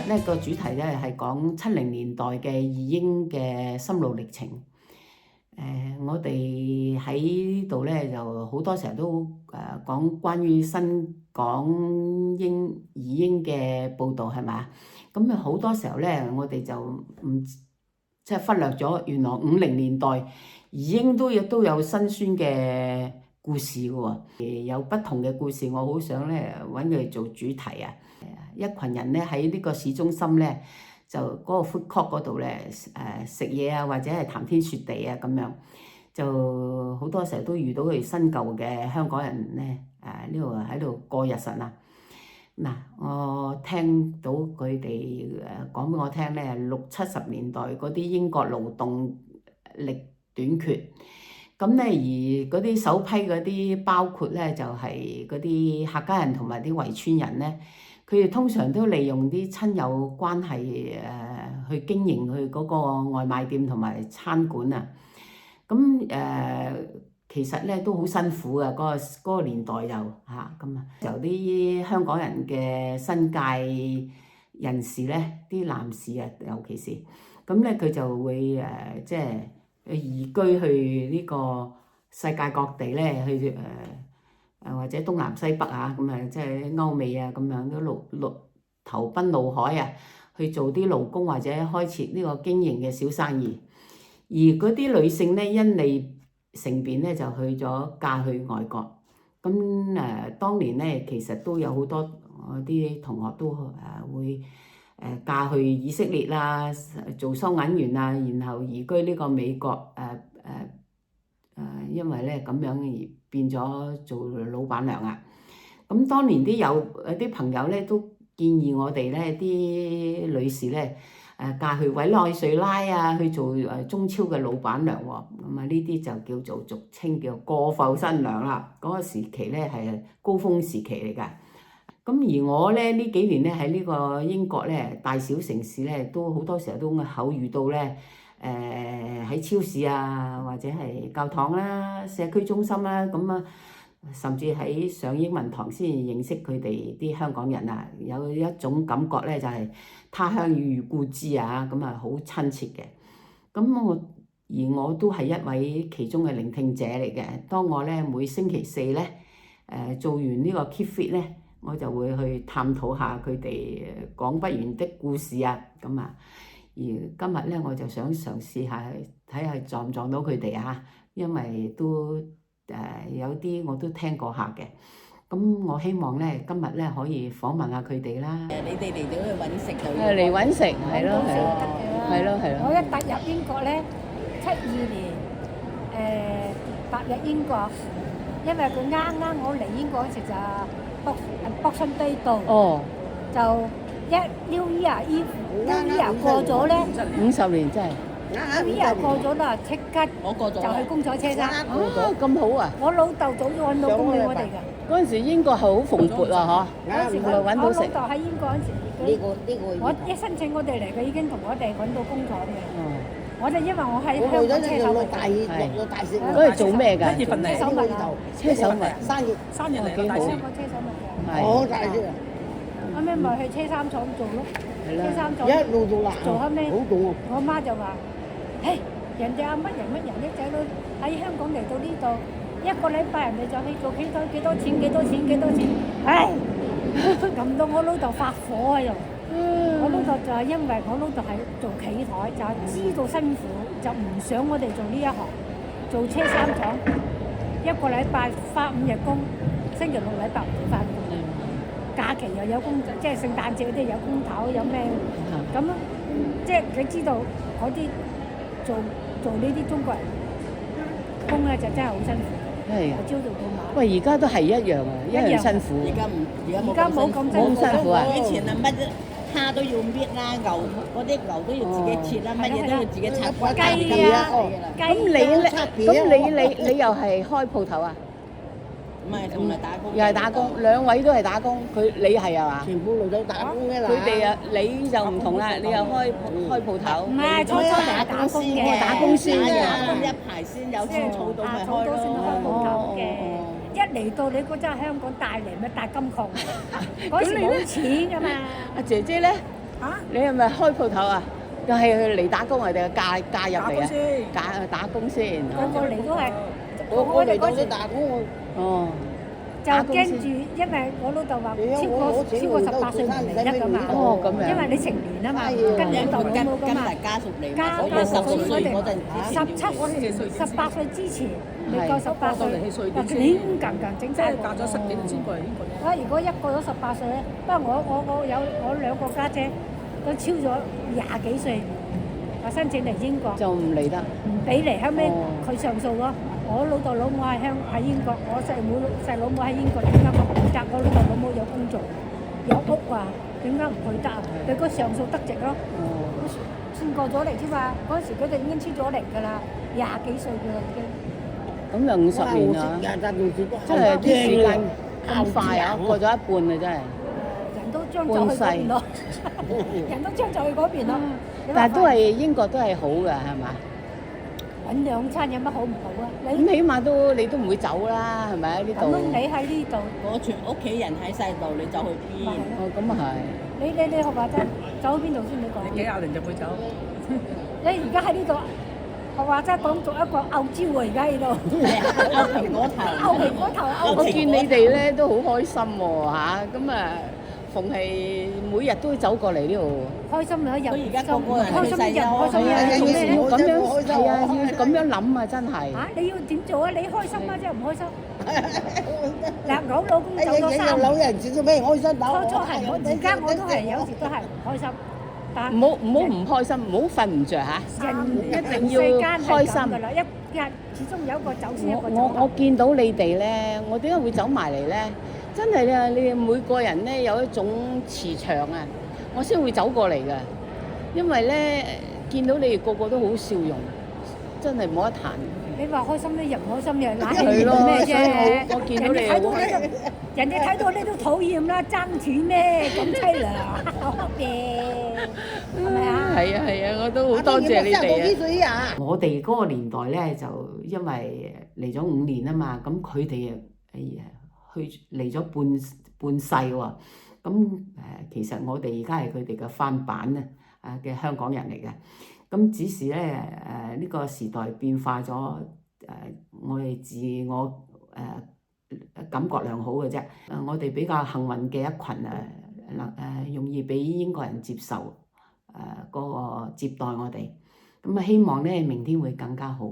咧個主題咧係講70年代嘅義英嘅心路歷程。我哋喺度咧就好多時候都講關於新港義英嘅報導係嘛？咁好多時候咧我哋就唔即係忽略咗，原來50年代義英都有辛酸嘅故事嘅喎，有不同嘅故事，我好想咧揾佢哋做主題啊！一群人咧喺呢個市中心咧，就嗰個 food court 嗰度咧食嘢啊，或者係談天說地啊咁樣，就好多時候都遇到佢哋新舊嘅香港人咧呢度喺度過日神啊！嗱，我聽到佢哋講俾我聽咧，60、70年代嗰啲英國勞動力短缺，咁咧而嗰啲首批嗰啲包括咧就係嗰啲客家人同埋啲圍村人咧，佢哋通常都利用啲親友關係去經營佢嗰個外賣店同埋餐館啊，咁其實咧都好辛苦啊！嗰個年代又嚇咁啊，由啲香港人嘅新界人士咧，啲男士啊，尤其是咁咧，佢就會即係移居去呢個世界各地咧，去或者東南西北啊，咁啊，即係歐美啊，咁樣都投奔怒海啊，去做啲勞工或者開設呢個經營嘅小生意，而嗰啲女性咧，因利成便咧就去咗嫁去外國，咁當年咧其實都有好多我啲同學都會嫁去以色列啦，做收銀員啊，然後移居呢個美國因為咧咁樣而變咗做老闆娘啊。咁當年有啲朋友咧都建議我哋咧啲女士咧嫁去委內瑞拉啊，去做中超嘅老闆娘喎，咁啊呢啲就叫做俗稱叫過埠新娘啦。嗰個時期咧係高峰時期嚟㗎。咁而我咧呢幾年咧喺呢個英國咧大小城市咧都好多時候都口遇到咧喺超市啊，或者係教堂啦、社區中心啦，咁啊甚至喺上英文堂先認識佢哋啲香港人啊，有一種感覺咧就係他鄉遇故知啊，咁啊好親切嘅。咁我都係一位其中嘅聆聽者嚟嘅。當我咧每星期四咧做完呢個 Keep Fit 咧，我就會去探討下佢哋講不完的故事啊，咁啊。而今日咧我就想嘗試下睇下撞唔撞到佢哋啊，因為都有啲我都聽過下嘅。咁我希望咧今日咧可以訪問下佢哋啦。你哋嚟到去揾食就嚟揾食，係咯係咯。我一踏入英國咧，72年踏入英國，因為佢啱啱我嚟英國嗰時就Boxing Day到，就New Year 過咗咧，50年真係。New Year 過咗啦，即刻就去工廠車衫。咁好啊！我老豆早就揾到工俾我哋㗎。嗰陣時英國係好蓬勃啊，嗰時揾到食。我老豆喺英國嗰陣時，我一申請我哋嚟，佢已經同我哋揾到工廠嘅。我哋因為我喺香港車手嚟，嗰係做咩㗎？車手物啊，車手物生日嚟幾好。香港車手物嘅。好大隻啊！後尾咪去車衫廠做咯，車衫廠一路做做後尾，好凍啊！我媽就話：，嘿，人哋阿乜人啲仔女喺香港嚟到呢度，一個禮拜人哋就去做幾多錢，唉，撳到我老豆發火啊又！我老豆就係因為我老豆係做企台，就係知道辛苦，就唔想我哋做呢一行，做車衫廠，一個禮拜返5日工，星期6、禮拜唔使返工。假期又有工，即係聖誕節嗰啲有工頭有咩咁咯，即係佢知道嗰啲做呢啲中國人工咧就真係好辛苦，由朝做到晚。喂，而家都係一樣啊，一樣辛苦。而家冇咁辛苦啊！以前啊乜蝦都要搣啦，牛嗰啲牛都要自己切啦，乜嘢都要自己拆骨。雞啊，咁你又係開鋪頭啊？唔係同埋打工，又係打工，兩位都係打工。你係啊嘛？全部老豆打工嘅啦。佢哋啊，你就唔同啦，你又開鋪頭。唔係初嚟打工嘅，打工先一啊，排先有錢儲到咪開先開鋪頭嘅。一哦嚟到你嗰陣香港帶嚟咩帶金礦，嗰時冇錢㗎嘛。阿姐姐咧，嚇？你係咪開鋪頭啊？又係嚟打工啊？定係嫁入打嚟啊？工先。打工先。個個嚟都係我嚟到嗰時都打工，我哦，就驚住，因為我老豆話超過18歲唔嚟得噶嘛。哦咁樣因為你成年啊嘛，跟老豆老母噶嘛。跟埋家屬嚟嘛，家屬我10歲嗰陣18歲之前，你夠18歲，係亂咁整晒即係嫁咗10幾年先過嚟英國啫。啊！如果一過咗18歲咧，不過我兩個家姐都超咗20幾歲，話申請嚟英國就唔嚟得。唔俾嚟，後尾哦佢上訴咯。我老豆老母喺英國，我細佬母喺英國，點解我唔去得？我老豆老母有工作，有屋啊，點解唔去得啊？佢個上訴得直咯，哦，算過咗嚟添嘛。嗰時佢哋已經出咗嚟㗎啦，20幾歲㗎啦已經。咁就50年啊！真係啲時間咁快啊，過咗一半啊，真係。人都將就去嗰邊咯，人都將就去嗰邊咯。但係都係英國都係好㗎，係嘛？揾兩餐有乜好唔好啊？咁起碼你都唔會走啦，係咪喺呢度？咁你喺呢度，我全屋企人喺晒度，你走去邊？哦，咁啊係。你學話齋走去邊度先？你講。你幾廿年就會走。你而家喺呢度學話齋講做一個歐招喎，而家喺度。歐蘋果頭。歐蘋果頭歐。我見你哋咧都好開心喎嚇，咁啊逢係每日都走過嚟呢度。開心咪一日，佢而家個個人開心一日，開心一係啊，日做咩咧？要咁樣係啊，要咁樣諗啊，真係。嚇！你要點做啊？你開心啊，即係唔開心？嗱，我老公走咗3年，人少做咩開心初係我，而家我都係有時都係唔開心，但唔好唔開心，唔好瞓唔着嚇。人一定要世間係開心咁㗎啦，一日始終有一個走先，一個走我後。見到你哋咧，我點解會走埋嚟咧？真係啊！你哋每個人咧有一種磁場啊，我先會走過嚟㗎。因為咧見到你哋個個都好笑容，真係冇得彈。你話開心啲，人唔開心又懶係咯係咩所以啫？我見到你人哋睇到呢度，人哋睇到呢都討厭啦，爭錢咩咁凄涼嘅，係咪啊？係啊係啊，我都好多謝你哋啊！我哋嗰個年代咧，就因為嚟咗5年啊嘛，咁佢哋去嚟咗半世喎。咁其實我哋而家係佢哋嘅翻版啊嘅香港人嚟嘅。咁只是咧呢個時代變化咗，我哋自我感覺良好嘅啫。我哋比較幸運嘅一群容易俾英國人接受嗰個接待我哋。咁啊希望咧明天會更加好。